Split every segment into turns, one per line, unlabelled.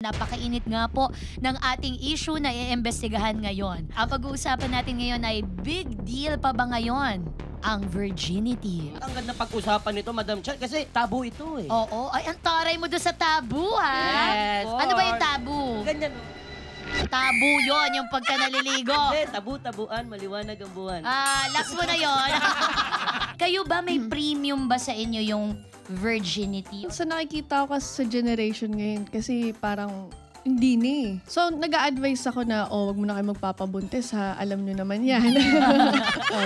Napakainit nga po ng ating issue na iimbestigahan ngayon. Ang pag-uusapan natin ngayon ay big deal pa ba ngayon ang virginity?
Ang ganda pag-usapan nito, Madam Chan, kasi tabu ito eh.
Oo. Ay, ang taray mo doon sa tabu, ha?
Yes.
Ano ba yung tabu?
Ganyan.
Tabu yon yung pagka naliligo.
Hindi, tabu-tabuan, maliwanag ang buwan.
Last mo na yon. Kayo ba may premium ba sa inyo yung virginity?
Sa nakikita ko kasi sa generation ngayon, kasi parang hindi ni. So, nag-a-advise ako na, wag mo na kayo magpapabuntis ha. Alam nyo naman yan.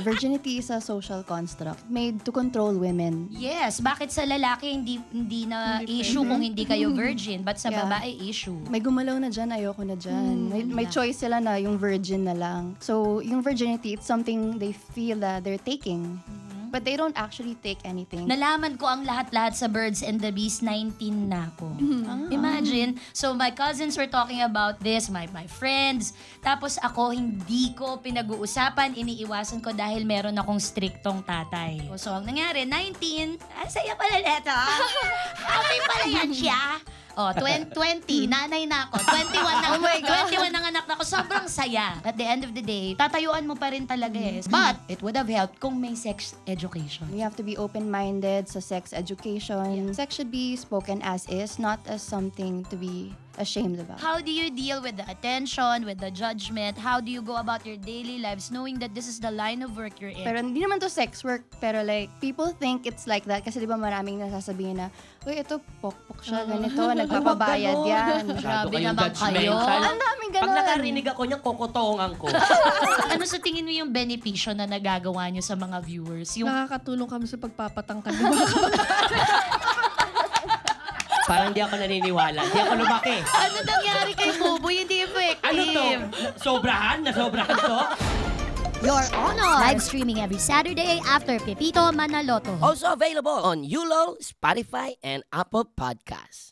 Virginity is a social construct made to control women.
Yes, bakit sa lalaki hindi na issue kung hindi kayo virgin, but sa babae issue?
May gumalaw na dyan, ayoko na dyan. May choice sila na yung virgin na lang. So, yung virginity, it's something they feel that they're taking. But they don't actually take anything.
Nalaman ko ang lahat-lahat sa Birds and the Bees, 19 na ako. Imagine, so my cousins were talking about this, my friends. Tapos ako, hindi ko pinag-uusapan, iniiwasan ko dahil meron akong striktong tatay. So ang nangyari, 19, saya pala neto. Happy pala yan siya. 20, nanay na ako. 21 na, 21 ang anak na ako. Sobrang saya. At the end of the day, tatayuan mo pa rin talaga eh. But, it would have helped kung may sex education.
We have to be open-minded sa sex education. Sex should be spoken as is, not as something to be ashamed about.
How do you deal with the attention, with the judgment? How do you go about your daily lives knowing that this is the line of work you're in?
Pero hindi naman to sex work, pero like, people think it's like that kasi di ba maraming nasasabihin na, uy, ito, pokpok siya, ganito, nagpapabayad yan.
Grabe
kayong
naman kayo.
judgmental.
Ang daming ganun.
Pag nakarinig ako niya, kokotongan ko.
Ano sa tingin mo yung benepisyo na nagagawa nyo sa mga viewers? Yung
Nakakatulong kami sa pagpapatangkad.
Parang di ako naniniwala. Di ako lumaki.
ano nangyari kay Buboy? Hindi effective.
Ano to? Sobrahan? Nasobrahan to?
Your Honor! Live streaming every Saturday after Pepito Manaloto.
Also available on Yulo, Spotify, and Apple Podcasts.